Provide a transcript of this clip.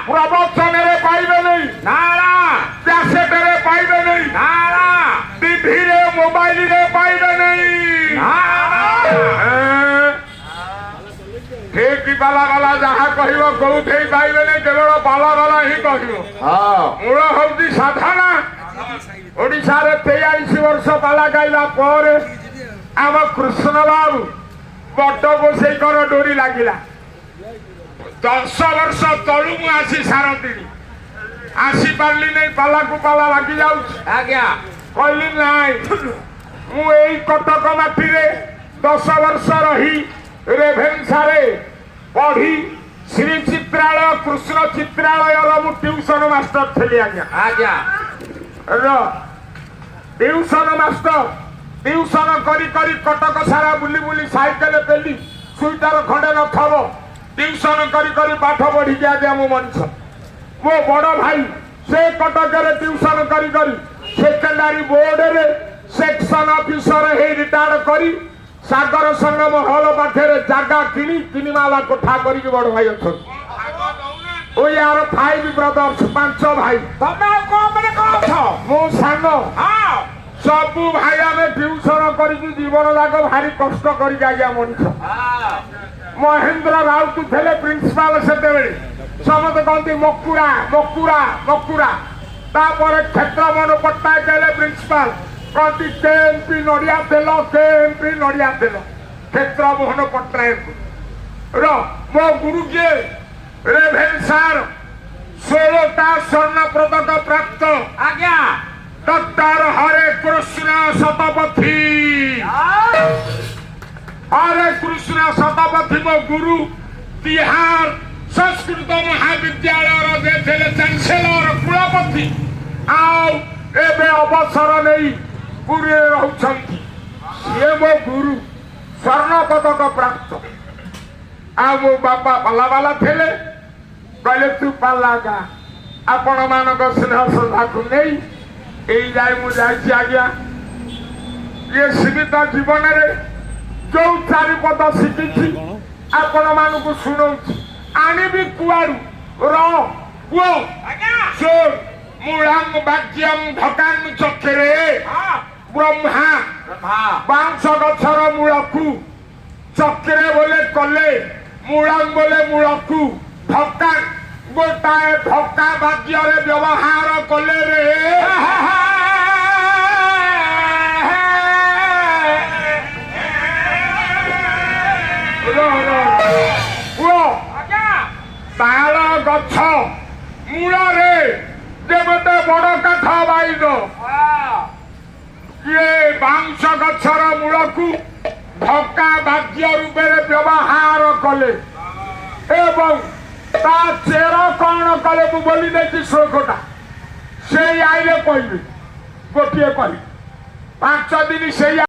ପ୍ରବଚନରେ ପାଇବେନି, କ୍ୟାସେଟରେ ପାଇବେନି, ଟିଭିରେ ମୋବାଇଲରେ ପାଇବେନି। ଠିକ ବାଲା ବାଲା ଯାହା କହିବ କୋଉଠି ପାଇବେନି, କେବଳ ବାଲା ବାଲା ହିଁ କହିବ। ମୂଳ ହଉଛି ସାଧନା। ଓଡ଼ିଶାରେ 43 ବର୍ଷ ପାଲା ଗାଇଲା ପରେ ଆମ କୃଷ୍ଣ ବାବୁ ବଡ ଗୋସେଇଙ୍କର ଡୋରି ଲାଗିଲା। 10 ବର୍ଷ ତଳୁ ମୁଁ ଆସି ସାରନ୍ତିନି, ଆସିପାରିଲି ନାଇଁ, ପାଲାକୁ ପାଲା ଲାଗି ଯାଉଛି। ଆଜ୍ଞା କହିଲି ନାଇଁ, ମୁଁ ଏଇ କଟକ ମାଟିରେ 10 ବର୍ଷ ରହି ରେଭେନ୍ସାରେ ପଢି ଶ୍ରୀ ଚିତ୍ରାଳୟ କୃଷ୍ଣ ଚିତ୍ରାଳୟର ମୁଁ ଟ୍ୟୁସନ ମାଷ୍ଟର ଥିଲି। ଆଜ୍ଞା ଟ୍ୟୁସନ ମାଷ୍ଟର, ଟ୍ୟୁସନ କରି କରି କଟକ ସାରା ବୁଲି ବୁଲି ସାଇକେଲ ପେଲି ସୁଇଟର ଖଣ୍ଡେ ନଥବ ଟ୍ୟୁସନ କରି କରି ପାଠ ପଢିକି ଆଜ୍ଞା ମୁଁ ମଣିଷ। ମୋ ବଡ ଭାଇ ସେ କଟକରେ ଟ୍ୟୁସନ କରି କରି ସେକେଣ୍ଡାରୀ ବୋର୍ଡରେ ସେକ୍ସନ ଅଫିସର ହେଇ ରିଟାୟାର୍ଡ କରି ସାଗର ସଂଗମ ହଲ ପାଖରେ ଜାଗା କିଣି 3 ମାଲା କୋଠା କରିକି ବଡ ଭାଇ ଅଛନ୍ତି। We are 5 brothers, 5 ଭାଇ। ତମେ ଆଉ କଣ ମାନେ କହୁଛ? ମୁଁ ସାନ। ସବୁ ଭାଇ ଆମେ ଟ୍ୟୁସନ କରିକି ଜୀବନ ଯାକ ଭାରି କଷ୍ଟ କରିକି ଆଜ୍ଞା ମଣିଷ। ମହେନ୍ଦ୍ର ରାଉତ ଥିଲେ ପ୍ରିନ୍ସିପାଲ ସେତେବେଳେ, ସମସ୍ତେ କହନ୍ତି ମକୁରା ମକୁରା ମକୁରା। ତାପରେ କ୍ଷେତ୍ରମୋହନ ପଟ୍ଟନାୟକ ହେଲେ ପ୍ରିନ୍ସିପାଲ, କହନ୍ତି କେଏମ୍ପି ନଡ଼ିଆ ତେଲ, କେଏମ୍ପି ନଡ଼ିଆ ତେଲ। କ୍ଷେତ୍ରମୋହନ ପଟ୍ଟନାୟକ ମୋ ଗୁରୁ କିଏ? ରେଭେନ୍ସାର 16ଟା ସ୍ୱର୍ଣ୍ଣ ପଦକ ପ୍ରାପ୍ତ ଆଜ୍ଞା ଡକ୍ଟର ହରେ କୃଷ୍ଣ ଶତପଥୀ। ହରେ କୃଷ୍ଣ ଶତପଥୀ ମୋ ଗୁରୁ। ବିହାର ସଂସ୍କୃତ ମହାବିଦ୍ୟାଳୟର ଯେ ଥିଲେ ଚାନ୍ସେଲର କୁଳପତି, ଆଉ ଏବେ ଅବସର ନେଇ ପୁରୀରେ ରହୁଛନ୍ତି। ସିଏ ମୋ ଗୁରୁ, ସ୍ୱର୍ଣ୍ଣ ପଦକ ପ୍ରାପ୍ତ। ଆଉ ମୋ ବାପା ପାଲା ବାଲା ଥିଲେ, କହିଲେ ତୁ ପାଲା ଗା। ଆପଣ ମାନଙ୍କ ସ୍ନେହ ଶ୍ରଦ୍ଧାକୁ ନେଇ ଏଇ ଯାଇ ମୁଁ ଯାଇଛି ଆଜ୍ଞା। ଇଏ ସୀମିତ ଜୀବନରେ ଯୋଉ 4 ପଦ ଶିଖିଛି ଆପଣ ମାନଙ୍କୁ ଶୁଣଉଛି। ଆଣିବି କୁଆଡୁ ପୁଅ ଚୋର ମୂଳାଙ୍ଗ ବାଜ୍ୟଂ ଢକାଙ୍ଗ ଚକ୍ଷରେ ବ୍ରହ୍ମା ବାଉଁଶ ଗଛର ମୂଳକୁ, ଚକ୍ରେ ବୋଲେ କଲେ, ମୂଳାଙ୍ଗ ବୋଲେ ମୂଳକୁ, ଧକା ଗୋଟାଏ ଧକା ବାଜ୍ୟରେ ବ୍ୟବହାର କଲେ ରେ। ତାଳ ଗଛ ମୂଳରେ ଯେମିତି ବଡ କାଠ ବାଇଦ, ଇଏ ବାଉଁଶ ଗଛର ମୂଳକୁ ଧକା ବାଜ୍ୟ ରୂପରେ ବ୍ୟବହାର କଲେ ଏବଂ ତା ଚେର କଣ କଲେ ମୁଁ ବୋଲି ଦେଇଛି ଶ୍ଳୋକଟା। ସେଇ ଆଇଲେ କହିବି, ଗୋଟିଏ କହିବି, 5 ଦିନ ସେଇ